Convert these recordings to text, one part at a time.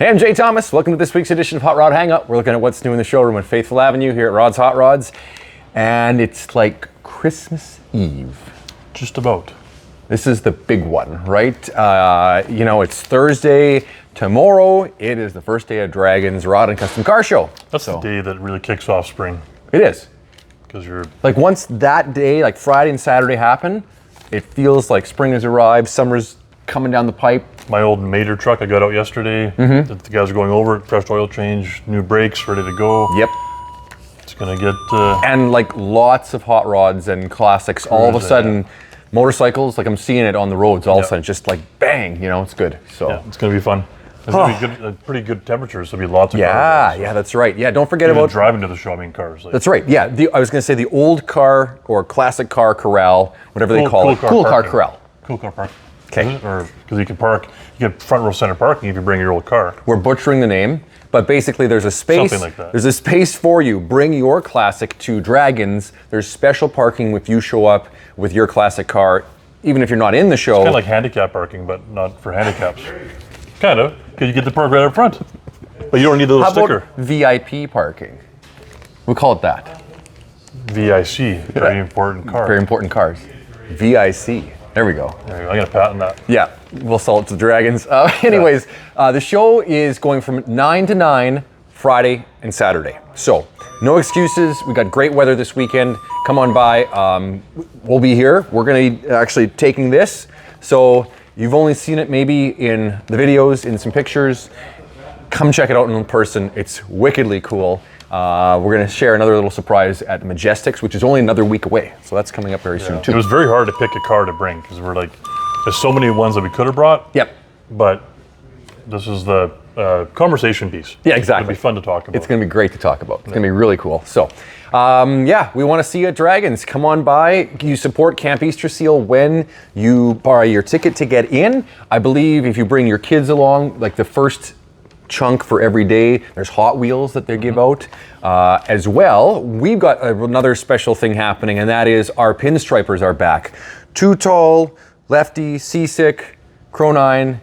Hey, I'm Jay Thomas. Welcome to this week's edition of Hot Rod Hangout. We're looking at what's new in the showroom on Faithful Avenue here at Rod's Hot Rods. And it's like Christmas Eve. Just about. This is the big one, right? It's Thursday. Tomorrow, it is the first day of Draggins Rod and Custom Car Show. That's the day that really kicks off spring. It is. Because you're... Like once that day, like Friday and Saturday happen, it feels like spring has arrived, summer's coming down the pipe. My old Mater truck I got out yesterday, the guys are going over it, fresh oil change, new brakes, ready to go. Yep. It's gonna get... and like lots of hot rods and classics. All of a sudden, motorcycles, like I'm seeing it on the roads all of a sudden, just like bang, it's good. So yeah, it's gonna be fun. It's gonna be good, pretty good temperatures, so there'll be lots of cars. Yeah, that's right. Yeah, don't forget even about driving to the show, cars. That's right. Yeah, I was gonna say the old car or classic car corral, whatever they call it. Cool car corral. Cool car park. Okay. Or because you can park, you get front row center parking if you bring your old car. We're butchering the name, but basically there's a space. Something like that. There's a space for you. Bring your classic to Draggins. There's special parking if you show up with your classic car, even if you're not in the show. It's kind of like handicap parking, but not for handicaps. Kind of, because you get the park right up front. But you don't need a little sticker. How about VIP parking? We'll call it that. VIC, very important car. Very important cars. VIC. There we go. There you go. I'm going to patent that. Yeah, we'll sell it to Draggins. The show is going from 9 to 9, Friday and Saturday. So, no excuses. We got great weather this weekend. Come on by. We'll be here. We're going to be actually taking this. So, you've only seen it maybe in the videos, in some pictures. Come check it out in person. It's wickedly cool. We're going to share another little surprise at Majestics, which is only another week away. So that's coming up very soon too. It was very hard to pick a car to bring because we're like, there's so many ones that we could have brought. Yep. But this is the conversation piece. Yeah, exactly. It'll be fun to talk about. It's going to be great to talk about. It's going to be really cool. So, we want to see you at Draggins. Come on by. You support Camp Easter Seal when you buy your ticket to get in. I believe if you bring your kids along, like the first chunk for every day, there's Hot Wheels that they give out. As well, we've got another special thing happening, and that is our pinstripers are back. Too Tall, Lefty, Seasick, Cronine,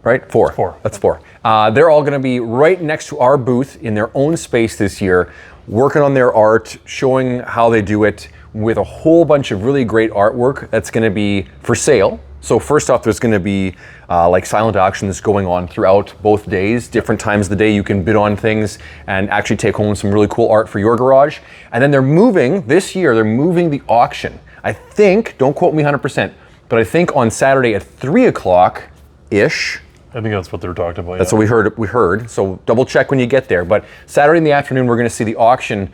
right? Four. That's four. They're all going to be right next to our booth in their own space this year, working on their art, showing how they do it with a whole bunch of really great artwork that's going to be for sale. So first off, there's going to be like silent auctions going on throughout both days. Different times of the day you can bid on things and actually take home some really cool art for your garage. And then this year, they're moving the auction. I think, don't quote me 100%, but I think on Saturday at 3 o'clock-ish. I think that's what they were talking about. That's what we heard. So double check when you get there. But Saturday in the afternoon, we're going to see the auction.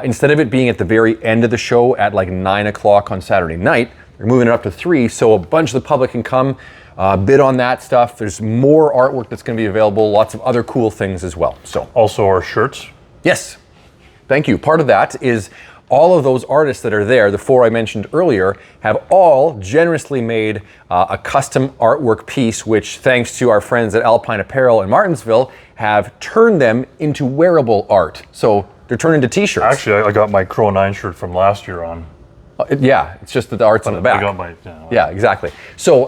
Instead of it being at the very end of the show at like 9 o'clock on Saturday night, they're moving it up to 3, so a bunch of the public can come bid on that stuff. There's more artwork that's going to be available, lots of other cool things as well. So also our shirts. Yes, thank you. Part of that is all of those artists that are there, the 4 I mentioned earlier, have all generously made a custom artwork piece, which thanks to our friends at Alpine Apparel in Martinsville, have turned them into wearable art. So they're turned into t-shirts. Actually, I got my Crow 9 shirt from last year on. Yeah, it's just that the art's on the back. Yeah, exactly. So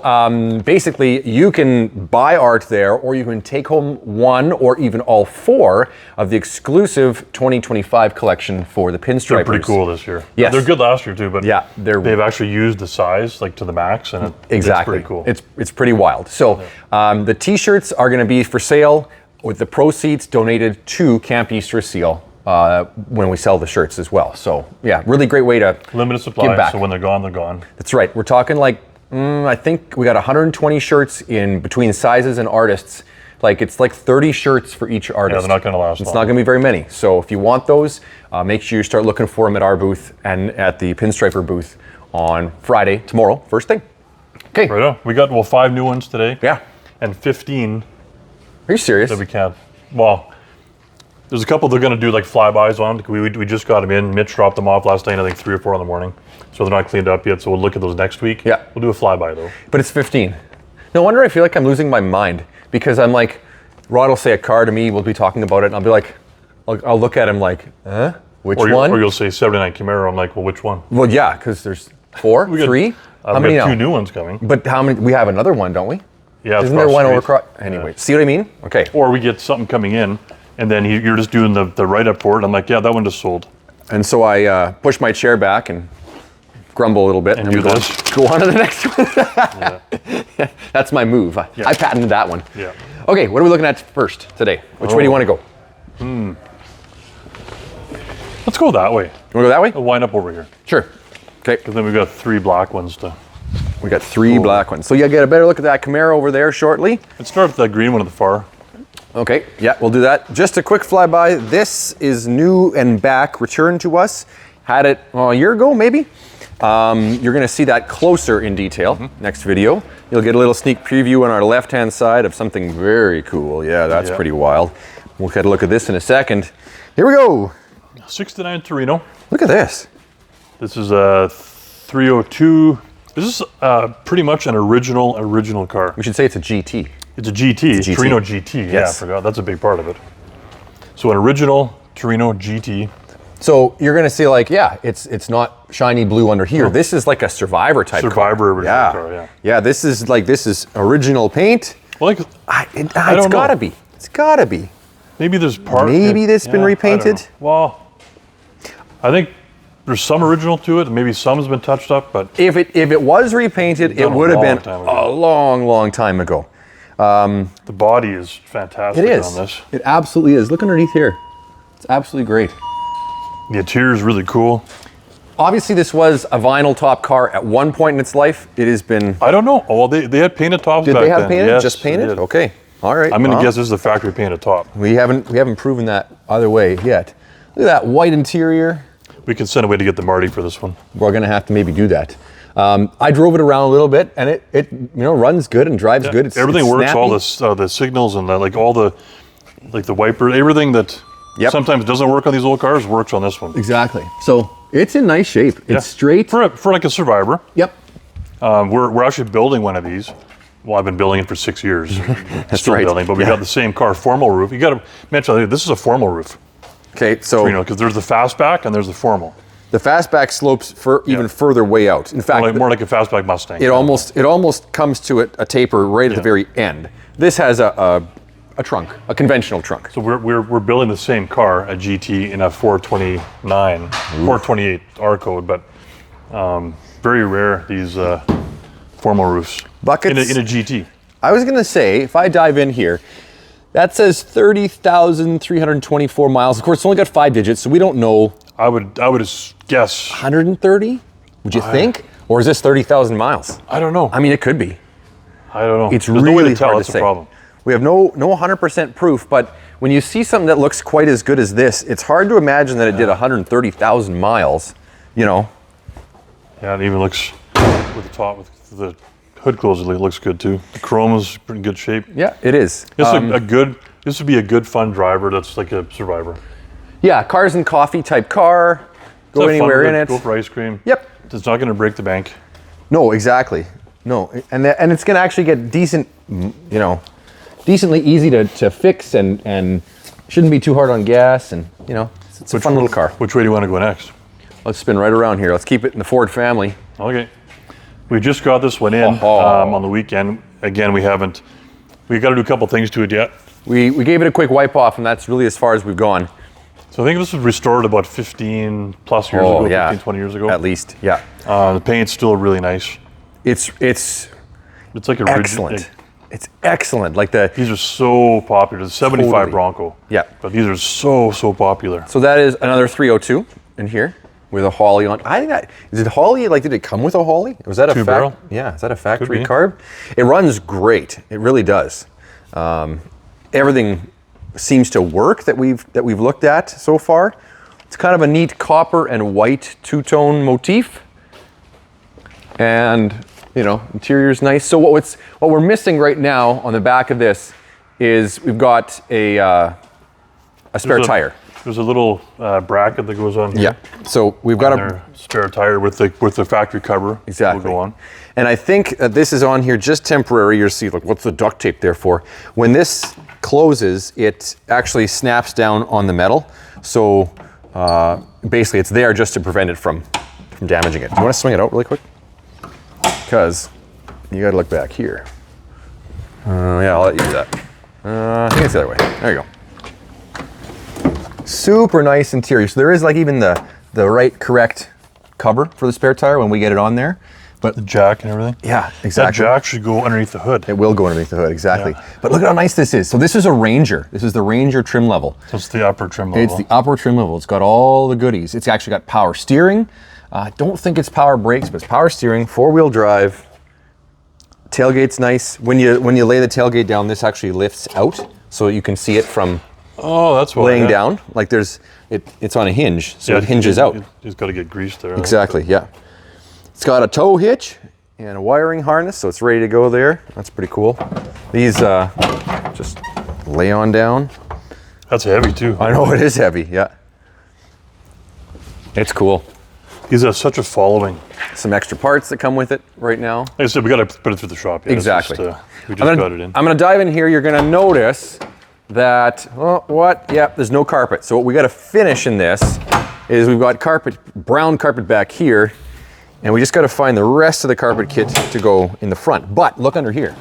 basically, you can buy art there, or you can take home one or even all 4 of the exclusive 2025 collection for the pinstripers. They're pretty cool this year. Yes. They're good last year too, but yeah, they've actually used the size like to the max, and it's pretty cool. It's pretty wild. So the t-shirts are going to be for sale with the proceeds donated to Camp Easter Seal. When we sell the shirts as well. So yeah, really great way to limited supply, give back. So when they're gone, they're gone. That's right. We're talking like, I think we got 120 shirts in between sizes and artists. Like it's like 30 shirts for each artist. Yeah, they're not going to last long. It's not going to be very many. So if you want those, make sure you start looking for them at our booth and at the Pinstriper booth on Friday, tomorrow, first thing. Okay. Right on. We got 5 new ones today. Yeah. And 15. Are you serious? That we can't. Well, there's a couple they're going to do like flybys on. We just got them in. Mitch dropped them off last night, I think 3 or 4 in the morning. So they're not cleaned up yet. So we'll look at those next week. Yeah. We'll do a flyby though. But it's 15. No wonder I feel like I'm losing my mind because I'm like, Rod will say a car to me, we'll be talking about it, and I'll be like, I'll look at him like, which one? Or you'll say 79 Camaro. I'm like, well, which one? Well, yeah, because there's 4, 3. How many? 2 new ones coming. But how many? We have another one, don't we? Yeah, isn't there one over across? Anyway, see what I mean? Okay. Or we get something coming in, and then you're just doing the write-up for it. I'm like, yeah, that one just sold. And so I push my chair back and grumble a little bit, and do this. Go on to the next one. That's my move. I patented that one. Yeah. Okay, what are we looking at first today? Which way do you want to go? Let's go that way. You want to go that way? We'll wind up over here. Sure. Okay. Because then we've got 3 black ones to... We got 3 black ones. So you'll get a better look at that Camaro over there shortly. Let's start with that green one at the far. Okay, yeah, we'll do that. Just a quick flyby. This is new and back, returned to us. Had it a year ago, maybe. You're gonna see that closer in detail next video. You'll get a little sneak preview on our left-hand side of something very cool. Yeah, that's pretty wild. We'll get a look at this in a second. Here we go. 69 Torino. Look at this. This is a 302. This is pretty much an original car. We should say it's a GT. It's a GT, It's a GT. Torino GT. Yeah, I forgot. That's a big part of it. So an original Torino GT. So you're gonna see like, yeah, it's not shiny blue under here. This is like a Survivor type Survivor car. original car, yeah. Yeah, this is original paint. Well, like, It's gotta be. It's gotta be. maybe there's part. Maybe this been repainted. Well, I think there's some original to it. Maybe some's been touched up, but If it was repainted, it would have been a long time ago. the body is fantastic It is. on this. It absolutely is. Look underneath here. It's absolutely great. The interior is really cool. Obviously, this was a vinyl top car at one point in its life. It has been. I don't know. Oh, well, they had painted tops Did back they have then. painted? Yes, Just they painted? did. Okay. All right. I'm going to Well, guess this is the factory painted top. we haven't proven that other way yet. Look at that white interior. We can send away to get the Marty for this one. We're gonna have to maybe do that. I drove it around a little bit, and it runs good and drives good. Everything it's works. snappy. All the signals and all the wiper, everything that sometimes doesn't work on these old cars works on this one. Exactly. So it's in nice shape. It's straight. For like a Survivor. Yep. We're actually building one of these. Well, I've been building it for 6 years. Still right. building, but we got the same car, formal roof. You got to mention this is a formal roof. Okay. So Because there's the fastback and there's the formal. the fastback slopes even further way out. In fact, More like a fastback Mustang. it almost comes to a taper right at the very end. This has a trunk, a conventional trunk. So we're building the same car, a GT, in a 429, 428 R code, but very rare these formal roofs. Buckets in a GT. I was gonna say, if I dive in here, that says 30,324 miles. Of course, it's only got 5 digits, so we don't know. I would guess. 130? Would you think? Or is this 30,000 miles? I don't know. I mean, it could be. I don't know. It's There's really no way to tell. hard That's to the say. problem. We have no 100% proof, but when you see something that looks quite as good as this, it's hard to imagine that it did 130,000 miles. Yeah, it even looks with the top with the hood closed. It looks good too. The chrome is pretty good shape. Yeah, it is. This would be a good fun driver. That's like a Survivor. Yeah, cars and coffee type car. Go Have anywhere fun in with it. Go for ice cream. Yep. It's not going to break the bank. No, exactly. No, and it's going to actually get decently easy to fix and shouldn't be too hard on gas, and it's a fun little car. Which way do you want to go next? Let's spin right around here. Let's keep it in the Ford family. Okay. We just got this one in on the weekend. Again, we got to do a couple things to it yet. We gave it a quick wipe off, and that's really as far as we've gone. So I think this was restored about 15 plus years ago, 15, 20 years ago. At least, yeah. The paint's still really nice. It's like a excellent. It's excellent. Like these are so popular. The 75 Totally. Bronco. Yeah. But these are so popular. So that is another 302 in here with a Hawley on. I think is it Hawley? Like, did it come with a Hawley? Was that a Two-barrel? Yeah, is that a factory be. carb? It runs great. It really does. Everything seems to work that we've looked at so far. It's kind of a neat copper and white two-tone motif, and interior's nice. So what we're missing right now on the back of this is we've got a spare tire. There's a little bracket that goes on here. Yeah. So we've got a spare tire with the factory cover. Exactly. Will go on. And I think this is on here just temporary. You'll see, like, what's the duct tape there for? When this closes, it actually snaps down on the metal. So basically, it's there just to prevent it from damaging it. Do you want to swing it out really quick? Because you got to look back here. Yeah, I'll let you use that. I think it's the other way. There you go. Super nice interior. So there is like even the right correct cover for the spare tire when we get it on there. But the jack and everything. Yeah, exactly. That jack should go underneath the hood. It will go underneath the hood, exactly. Yeah. But look at how nice this is. So this is a Ranger. This is the Ranger trim level. So it's the upper trim level. It's the upper trim level. It's got all the goodies. It's actually got power steering. I don't think it's power brakes, but it's power steering, 4-wheel drive. Tailgate's nice. When you lay the tailgate down, this actually lifts out, so you can see it from that's why, laying down. Like it's on a hinge, so it hinges out. You just got to get greased there. Exactly, yeah. It's got a tow hitch and a wiring harness, so it's ready to go there. That's pretty cool. These just lay on down. That's heavy too. I know it is heavy, yeah. It's cool. These have such a following. Some extra parts that come with it right now. Like I said, we got to put it through the shop. Yeah, Exactly. We just got it in. I'm gonna dive in here. You're gonna notice that, Yep, there's no carpet. So what we gotta finish in this is we've got brown carpet back here, and we just gotta find the rest of the carpet kit to go in the front. But look under here.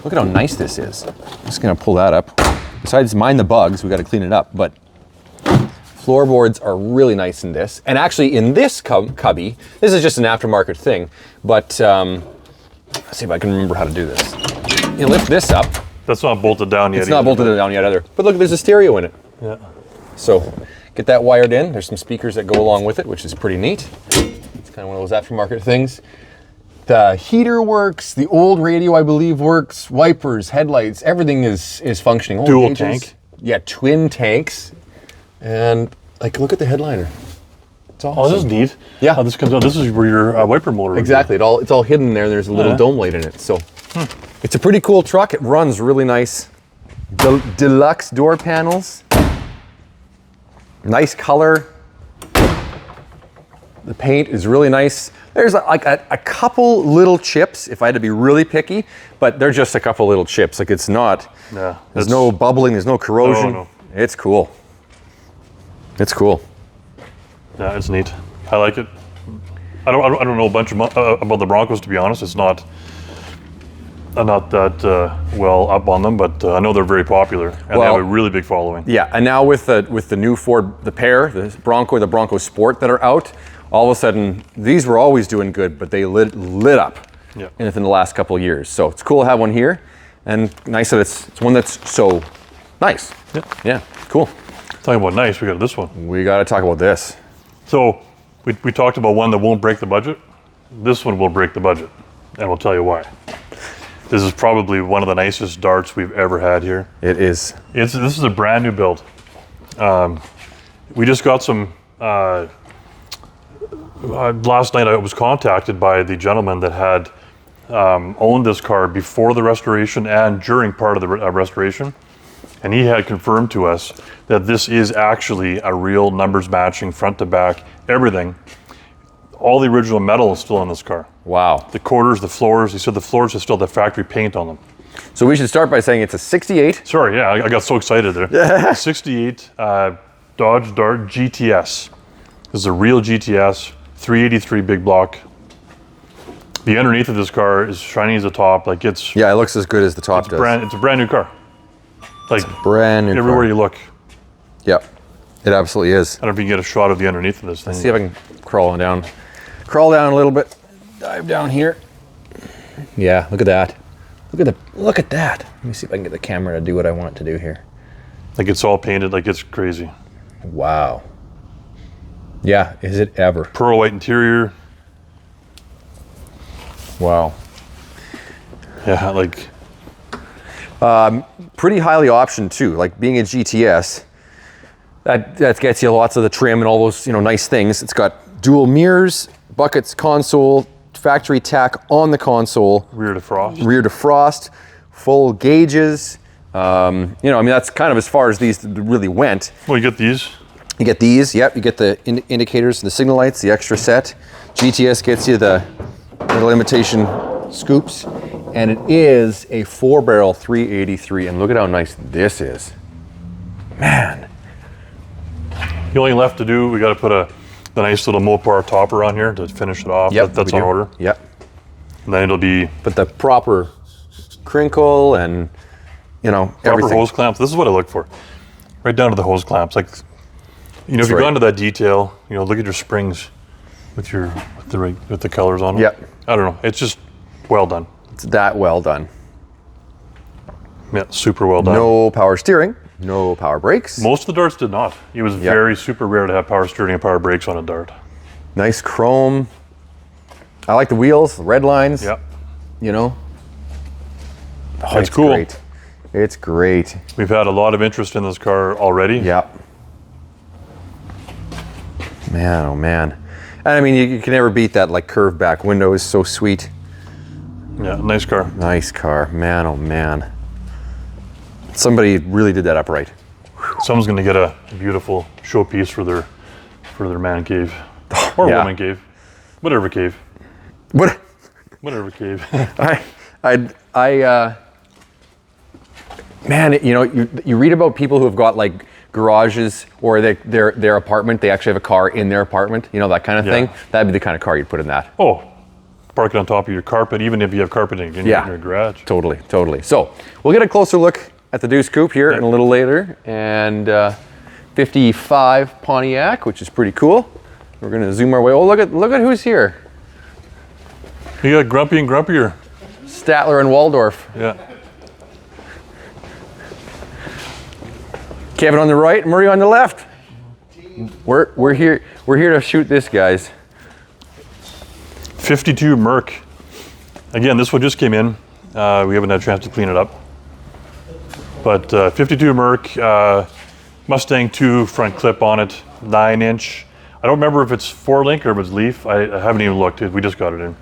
Look at how nice this is. I'm just gonna pull that up. Besides mind the bugs, we gotta clean it up, but floorboards are really nice in this. And actually in this cubby, this is just an aftermarket thing, but let's see if I can remember how to do this. You lift this up. That's not bolted down yet. It's not bolted down yet either. But look, there's a stereo in it. Yeah. So get that wired in. There's some speakers that go along with it, which is pretty neat. It's kind of one of those aftermarket things. The heater works. The old radio, I believe, works. Wipers, headlights, everything is functioning. Old Dual gauges. tank. Yeah, twin tanks. And like, look at the headliner. It's awesome. Oh, this is neat. Yeah. How this comes out. This is where your wiper motor. Exactly. It's all hidden there. There's a little dome light in it. So it's a pretty cool truck. It runs really nice. Deluxe door panels. Nice color. The paint is really nice. There's like a couple little chips if I had to be really picky, but they're just a couple little chips. Like it's not, there's no bubbling, there's no corrosion. No. It's cool. It's cool. Yeah, it's neat. I like it. I don't know a bunch about the Broncos, to be honest. It's not. I'm not that well up on them, but I know they're very popular and they have a really big following. Yeah, and now with the new Ford, the Bronco Sport that are out, all of a sudden these were always doing good, but they lit up within the last couple of years. So it's cool to have one here, and nice that it's one that's so nice. Yeah, cool. Talking about nice, we got this one. We got to talk about this. So we talked about one that won't break the budget. This one will break the budget, and we'll tell you why. This is probably one of the nicest darts we've ever had here. It is. This is a brand new build. We just got some. Last night I was contacted by the gentleman that had owned this car before the restoration and during part of the restoration. And he had confirmed to us that this is actually a real numbers matching front to back, everything. All the original metal is still on this car. Wow. The quarters, the floors, he said the floors have still the factory paint on them. So we should start by saying it's a 68. Sorry, yeah, I got so excited there. 68 Dodge Dart GTS. This is a real GTS, 383 big block. The underneath of this car is shiny as a top. Like it looks as good as the top does. It's a brand new car. Like brand new everywhere car. you look. Yep, it absolutely is. I don't know if you can get a shot of the underneath of this thing. Let's see if I can crawl down a little bit. Dive down here. Yeah, look at that. Look at that. Let me see if I can get the camera to do what I want it to do here. Like it's all painted like it's crazy. Wow. Yeah, is it ever? Pearl white interior. Wow. Yeah, like. Pretty highly optioned too. Like being a GTS, that gets you lots of the trim and all those nice things. It's got dual mirrors, buckets, console, factory tack on the console. Rear defrost, full gauges. That's kind of as far as these really went. Well, you get these. You get these, yep. You get the indicators, the signal lights, the extra set. GTS gets you the little imitation scoops. And it is a 4-barrel 383. And look at how nice this is. Man. The only left to do, we got to put the nice little Mopar topper on here to finish it off. Yep, That's on order. Yep. And then it'll be. But the proper crinkle and, you know, Proper everything. hose clamps. This is what I look for. Right down to the hose clamps. Like, you know, if you right. go into that detail, you know, look at your springs with the colors on them. Yep. I don't know. It's just well done. It's that well done. Yeah, super well done. No power steering, no power brakes. Most of the Darts did not. It was very super rare to have power steering and power brakes on a Dart. Nice chrome. I like the wheels, the red lines. Yep. You know. Oh, It's cool. Great. It's great. We've had a lot of interest in this car already. Yep. Man, oh man. And I mean, you can never beat that, like, curved back window is so sweet. Yeah, nice car. Nice car. Man, oh man. Somebody really did that upright. Someone's going to get a beautiful showpiece for their man cave or Yeah. woman cave, whatever cave, What? whatever cave. Man, you know, you read about people who have got like garages or their apartment, they actually have a car in their apartment, you know, that kind of Yeah. thing. That'd be the kind of car you'd put in that. Oh, park it on top of your carpet, even if you have carpeting in your garage. Totally, totally. So we'll get a closer look at the Deuce Coupe here in a little later, and 55 Pontiac, which is pretty cool. We're gonna zoom our way. Oh, look at who's here. You got Grumpy and Grumpier. Statler and Waldorf. Yeah. Kevin on the right, Murray on the left. We're here to shoot this, guys. 52 Merc. Again, this one just came in. We haven't had a chance to clean it up. But 52 Merc, Mustang 2 front clip on it, 9-inch. I don't remember if it's 4-link or if it's Leaf. I haven't even looked. We just got it in.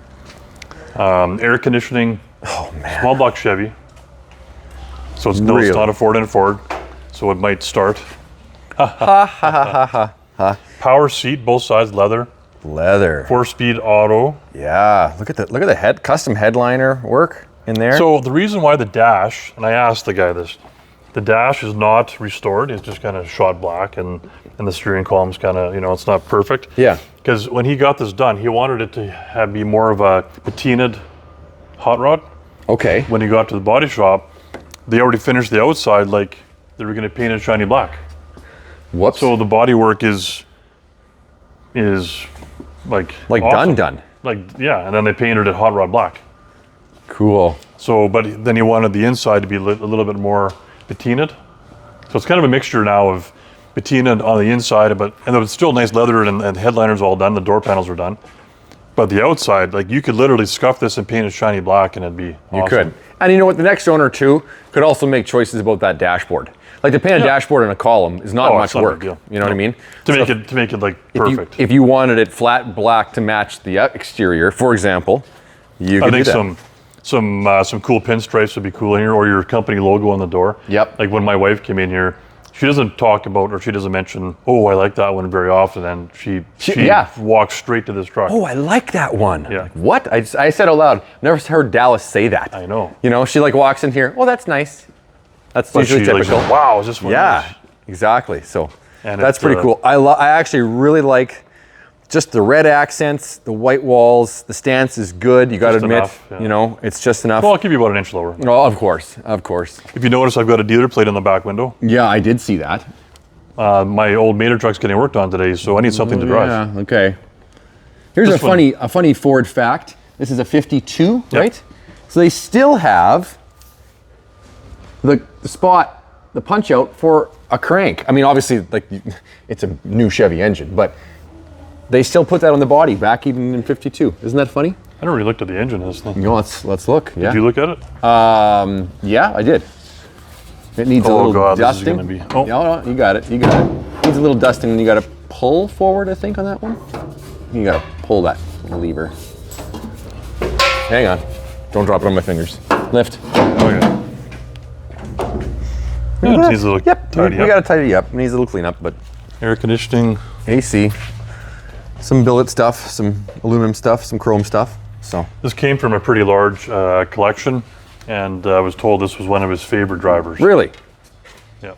Air conditioning. Oh man. Small block Chevy. So it's Really? not a Ford and a Ford. So it might start. Ha ha ha ha ha. Power seat, both sides leather. Leather. 4-speed auto. Yeah. Look at the custom headliner work in there. So the reason why the dash, and I asked the guy this, the dash is not restored. It's just kind of shot black, and the steering column's kind of, you know, it's not perfect. Yeah. Because when he got this done, he wanted it to be more of a patinaed hot rod. Okay. When he got to the body shop, they already finished the outside like they were going to paint it shiny black. Whoops. So the body work is like awesome. done. Like, yeah, and then they painted it hot rod black. Cool. So, but then he wanted the inside to be a little bit more patinaed. So it's kind of a mixture now of patina on the inside, and it's still nice leather, and the headliner's all done, the door panels are done. But the outside, like, you could literally scuff this and paint it shiny black, and it'd be awesome. You could. And you know what? The next owner too could also make choices about that dashboard. Like, to paint a dashboard in a column is not much it's not a work. big deal. You know what I mean? To make it like perfect. If you wanted it flat black to match the exterior, for example, you could I think do that. some cool pinstripes would be cool in here, or your company logo on the door. Yep. Like when my wife came in here, she doesn't talk about, or she doesn't mention, oh, I like that one very often, and she walks straight to this truck. Oh, I like that one. Yeah. Like, what? I said out loud. Never heard Dallas say that. I know. You know, she like walks in here. Oh, that's nice. That's But usually she, like, typical. says, wow, is this one? Yeah, nice?" exactly. So And that's it's, pretty cool. I actually really like just the red accents, the white walls. The stance is good. You got to Just admit, enough, yeah. you know, it's just enough. Well, I'll give you about an inch lower. Oh, of course, of course. If you notice, I've got a dealer plate on the back window. Yeah, I did see that. My old Mater truck's getting worked on today, so I need something to drive. Yeah. Okay. Here's This a funny Ford fact. This is a 52, right? So they still have the spot, the punch out for a crank. I mean, obviously, like, it's a new Chevy engine, but they still put that on the body back even in 52. Isn't that funny? I never really looked at the engine of this thing. You know, let's look. Yeah. Did you look at it? Yeah, I did. It needs a Oh, little God, this is dusting. gonna be- oh. No, you got it. You got it. Needs a little dusting, and you got to pull forward, I think, on that one. You got to pull that lever. Hang on. Don't drop it on my fingers. Lift. Okay. Yeah, it needs a little Yep. tidy We up. got to tidy up. It needs a little cleanup, but Air conditioning. AC, some billet stuff, some aluminum stuff, some chrome stuff. So This came from a pretty large collection, and I was told this was one of his favorite drivers. really, Yeah.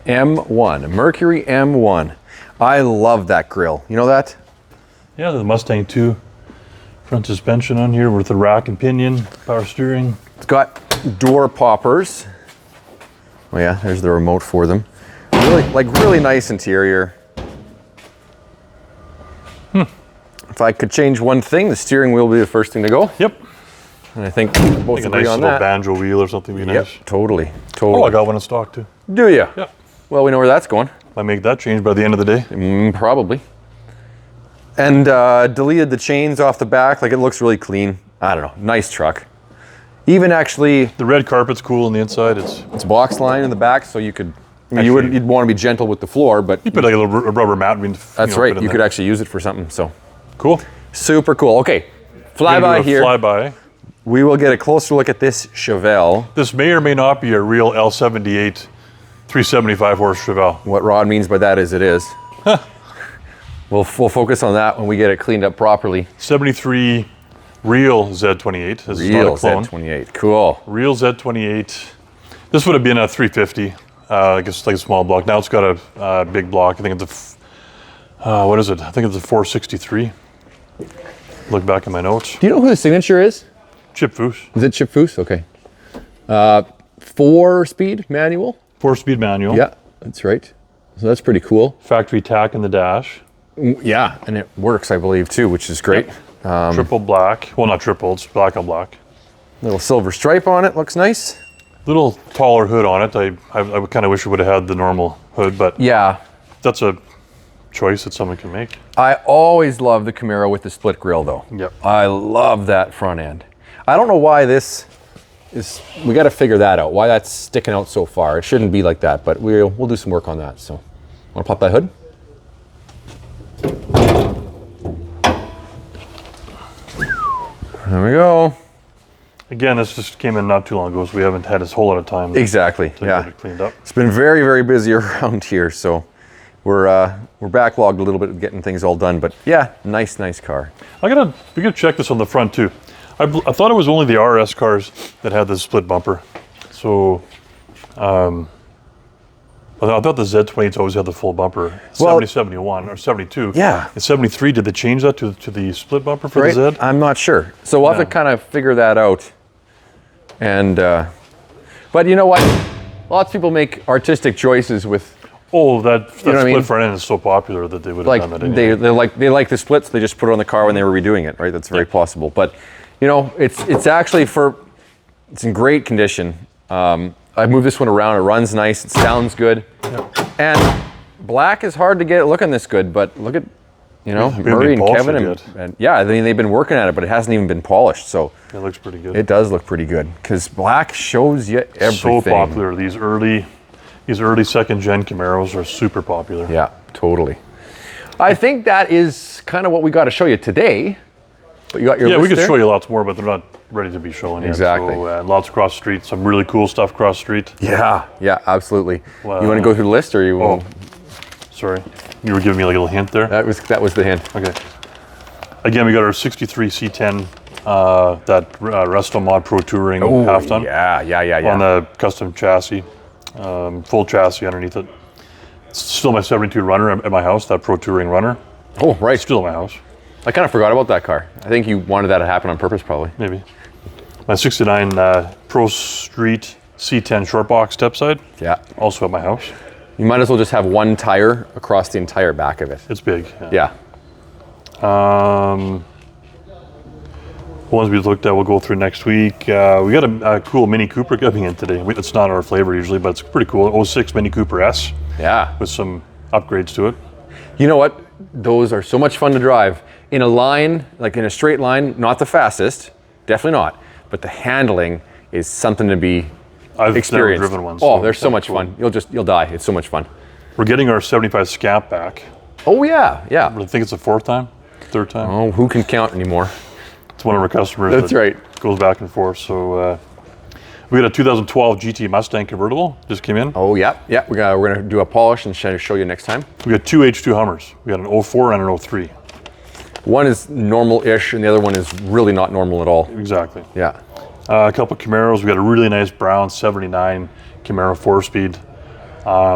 M1, Mercury M1. I love that grille. You know that? Yeah, the Mustang 2 front suspension on here with the rack and pinion, power steering. It's got door poppers. Oh yeah, there's the remote for them. Really nice interior. If I could change one thing, the steering wheel would be the first thing to go. Yep. And I think we both agree nice on little that. banjo wheel or something would be nice. Yep, totally. Oh, I got one in stock too. Do you? Yeah. Well, we know where that's going. Might make that change by the end of the day. Probably. And deleted the chains off the back. Like, it looks really clean. I don't know. Nice truck. Even actually, The red carpet's cool on the inside. it's box line in the back, so you could. I mean, you'd want to be gentle with the floor, but You put like a little rubber mat. that's right. You could actually use it for something. So Cool. super cool. Okay, flyby here. Flyby. We will get a closer look at this Chevelle. This may or may not be a real L78 375 horse Chevelle. What Rod means by that is it is. We'll focus on that when we get it cleaned up properly. 73 real Z28. This is Real not a clone. Z28. Cool. Real Z28. This would have been a 350. I guess like a small block. Now it's got a big block. I think it's what is it? I think it's a 463. Look back in my notes. Do you know who the signature is? Chip Foose. Is it Chip Foose? Okay. 4-speed manual? 4-speed manual. Yeah, that's right. So that's pretty cool. Factory tack in the dash. Yeah, and it works, I believe, too, which is great. Triple black. Well, not triple. It's black on black. Little silver stripe on it. Looks nice. Little taller hood on it. I kind of wish it would have had the normal hood, but Yeah. that's a choice that someone can make. I always love the Camaro with the split grille, though. Yep. I love that front end. I don't know why this is. We got to figure that out. Why that's sticking out so far. It shouldn't be like that, but we'll do some work on that. So, want to pop that hood? There we go. Again, this just came in not too long ago, so we haven't had a whole lot of time Exactly. to Yeah. get it cleaned up. It's been very, very busy around here, so we're backlogged a little bit getting things all done. But yeah, nice car. We gotta check this on the front too. I thought it was only the RS cars that had this split bumper. So, I thought the Z28s always had the full bumper. Well, 70, 71, or 72. Yeah. In 73, did they change that to the split bumper for Right? the Z? I'm not sure. So we'll have to Yeah. kind of figure that out. And but you know what? Lots of people make artistic choices with Oh, that what I split mean? front end is so popular that they would have like done that anyway. they like the splits. They just put it on the car when they were redoing it, right? That's very possible. But you know, it's actually it's in great condition. I moved this one around. It runs nice. It sounds good. And black is hard to get it looking this good. But look at Murray and Kevin and yeah, I mean they've been working at it, but it hasn't even been polished. So It looks pretty good. it does look pretty good because black shows you everything. So popular. These early second gen Camaros are super popular. Yeah, totally. I think that is kind of what we got to show you today. But you got your Yeah, list we could there? show you lots more, but they're not ready to be shown yet. Exactly. So, lots across the street. Some really cool stuff across the street. Yeah, absolutely. Wow. You want to go through the list, or you? Oh, sorry. You were giving me like a little hint there. That was the hint. Okay. Again, we got our 63 C10, that Resto Mod Pro Touring half ton Yeah. on the custom chassis, full chassis underneath it. It's still my 72 runner at my house, that Pro Touring runner. Oh, right. Still at my house, I kind of forgot about that car. I think you wanted that to happen on purpose, probably. maybe. My 69 Pro Street C10 short box step side, Yeah. also at my house. You might as well just have one tire across the entire back of it. It's big. Yeah. The ones we looked at, we'll go through next week. We got a cool Mini Cooper coming in today. It's not our flavor usually, but it's pretty cool. 06 Mini Cooper S Yeah. with some upgrades to it. You know what? Those are so much fun to drive. In a line, like in a straight line, not the fastest, definitely not, but the handling is something to be I've experienced. never driven one. Oh, they're so much fun. You'll die. It's so much fun. We're getting our 75 Scamp back. Oh yeah. I think it's the third time. Oh, who can count anymore? It's one of our customers. That's that right. Goes back and forth. So we got a 2012 GT Mustang convertible just came in. Oh yeah. We're gonna do a polish and show you next time. We got two H2 Hummers. We got an 04 and an 03. One is normal-ish, and the other one is really not normal at all. Exactly. Yeah. A couple Camaros. We got a really nice brown 79 Camaro 4-speed.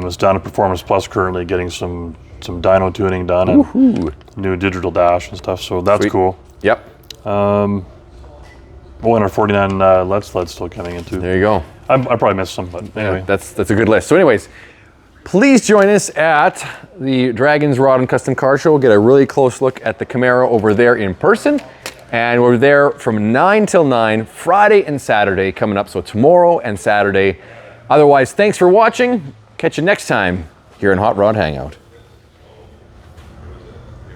It's down at Performance Plus currently, getting some dyno tuning done and new digital dash and stuff. So that's Sweet. cool. Yep. What Oh, and our 49 LED sled's still coming in too. There you go. I probably missed some, but anyway. Yeah, that's a good list. So anyways, please join us at the Draggins Rod and Custom Car Show. We'll get a really close look at the Camaro over there in person. And we're there from 9 till 9, Friday and Saturday coming up. So tomorrow and Saturday. Otherwise, thanks for watching. Catch you next time here in Hot Rod Hangout.